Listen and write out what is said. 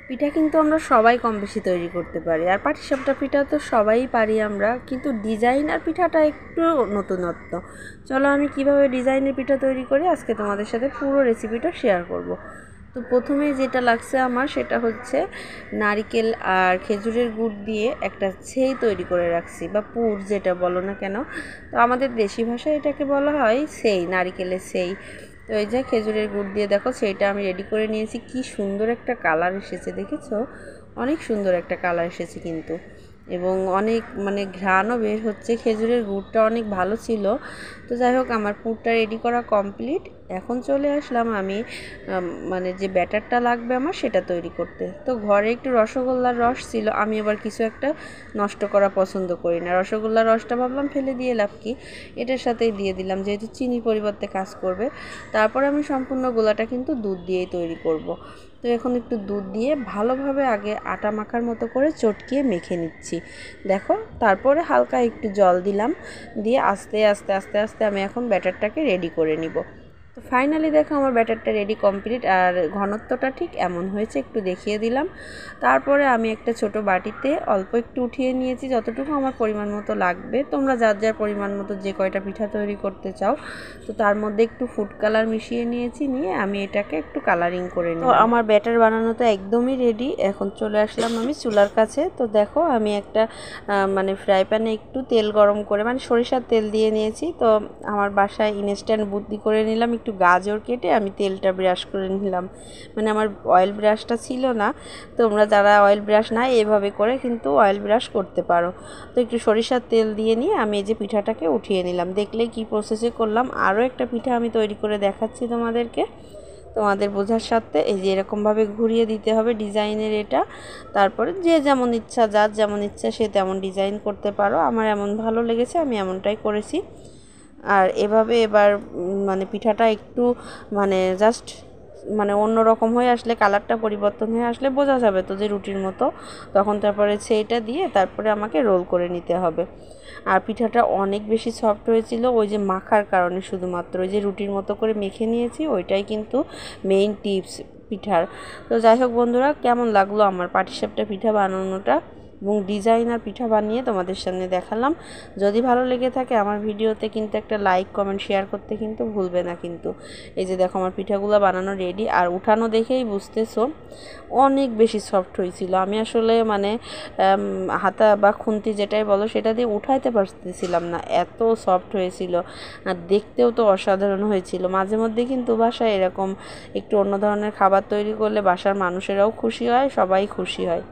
পিঠা কিন্তু আমরা সবাই কম বেশি তৈরি করতে পারি, আর পাটিসাপটা পিঠা তো সবাই পারি আমরা, কিন্তু ডিজাইনার পিঠাটা একটু নতুনত্ব। চলো আমি কিভাবে ডিজাইনের পিঠা তৈরি করি আজকে তোমাদের সাথে পুরো রেসিপিটা শেয়ার করব। তো প্রথমেই যেটা লাগছে আমার সেটা হচ্ছে নারকেল আর খেজুরের গুড় দিয়ে একটা ছেই তৈরি করে রাখছি, বা পুর যেটা বলো না কেন। তো আমাদের দেশি ভাষায় এটাকে বলা হয় ছেই, নারকেলের ছেই। তো এই যে খেজুরের গুড় দিয়ে দেখো সেইটা আমি রেডি করে নিয়েছি। কি সুন্দর একটা কালার এসেছে, দেখেছো? অনেক সুন্দর একটা কালার এসেছে কিন্তু, এবং অনেক মানে ঘ্রাণও বের হচ্ছে। খেজুরের গুড়টা অনেক ভালো ছিল। তো যাই হোক, আমার পুরটা রেডি করা কমপ্লিট। এখন চলে আসলাম আমি মানে যে ব্যাটারটা লাগবে আমার সেটা তৈরি করতে। তো ঘরে একটু রসগোল্লার রস ছিল, আমি আবার কিছু একটা নষ্ট করা পছন্দ করি না। রসগোল্লার রসটা ভাবলাম ফেলে দিয়ে লাভ কি, এটার সাথেই দিয়ে দিলাম, যেহেতু চিনির পরিবর্তে কাজ করবে। তারপরে আমি সম্পূর্ণ গোলাটা কিন্তু দুধ দিয়েই তৈরি করব। তো এখন একটু দুধ দিয়ে ভালোভাবে আগে আটা মাখার মতো করে চটকিয়ে মেখে নিচ্ছি। দেখো, তারপরে হালকা একটু জল দিলাম, দিয়ে আস্তে আস্তে আস্তে আস্তে আমি এখন ব্যাটারটাকে রেডি করে নিব। তো ফাইনালি দেখো আমার ব্যাটারটা রেডি কমপ্লিট, আর ঘনত্বটা ঠিক এমন হয়েছে, একটু দেখিয়ে দিলাম। তারপরে আমি একটা ছোট বাটিতে অল্প একটু উঠিয়ে নিয়েছি, যতটুকু আমার পরিমাণ মতো লাগবে। তোমরা যার যার পরিমাণ মতো যে কয়টা পিঠা তৈরি করতে চাও, তো তার মধ্যে একটু ফুড কালার মিশিয়ে নিয়েছি, নিয়ে আমি এটাকে একটু কালারিং করে নিই। তো আমার ব্যাটার বানানো তো একদমই রেডি। এখন চলে আসলাম আমি চুলার কাছে। তো দেখো আমি একটা মানে ফ্রাই প্যানে একটু তেল গরম করে, মানে সরিষার তেল দিয়ে নিয়েছি। তো আমার বাসায় ইনস্ট্যান্ট বুদ্ধি করে নিলাম, একটু গাজর কেটে আমি তেলটা ব্রাশ করে নিলাম। মানে আমার অয়েল ব্রাশটা ছিল না। তোমরা যারা অয়েল ব্রাশ নাই এভাবে করে কিন্তু অয়েল ব্রাশ করতে পারো। তো একটু সরিষার তেল দিয়ে নিয়ে আমি এই যে পিঠাটাকে উঠিয়ে নিলাম। দেখলে কি প্রসেসে করলাম। আরও একটা পিঠা আমি তৈরি করে দেখাচ্ছি তোমাদেরকে, তোমাদের বোঝার সাথে। এই যে এরকমভাবে ঘুরিয়ে দিতে হবে ডিজাইনের এটা। তারপরে যে যেমন ইচ্ছা, যার যেমন ইচ্ছা সে তেমন ডিজাইন করতে পারো। আমার এমন ভালো লেগেছে, আমি এমনটাই করেছি। আর এভাবে এবার মানে পিঠাটা একটু মানে জাস্ট মানে অন্য রকম হয়ে আসলে, কালারটা পরিবর্তন হয়ে আসলে বোঝা যাবে তো যে রুটির মতো। তখন তারপরে সেইটা দিয়ে তারপরে আমাকে রোল করে নিতে হবে। আর পিঠাটা অনেক বেশি সফট হয়েছিল, ওই যে মাখার কারণে। শুধুমাত্র ওই যে রুটির মতো করে মেখে নিয়েছি, ওইটাই কিন্তু মেইন টিপস পিঠার। তো যাই হোক বন্ধুরা, কেমন লাগলো আমার পাটিসাপটা পিঠা বানানোটা এবং ডিজাইনার পিঠা বানিয়ে তোমাদের সামনে দেখালাম। যদি ভালো লেগে থাকে আমার ভিডিওতে কিন্তু একটা লাইক কমেন্ট শেয়ার করতে কিন্তু ভুলবে না কিন্তু। এই যে দেখো আমার পিঠাগুলো বানানো রেডি, আর উঠানো দেখেই বুঝতেছো অনেক বেশি সফট হয়েছিল। আমি আসলে মানে হাতা বা খুন্তি যেটাই বলো সেটা দিয়ে উঠাইতে পারতেছিলাম না, এত সফট হয়েছিল। আর দেখতেও তো অসাধারণ হয়েছিল। মাঝে মধ্যে কিন্তু বাসায় এরকম একটু অন্য ধরনের খাবার তৈরি করলে বাসার মানুষেরাও খুশি হয়, সবাই খুশি হয়।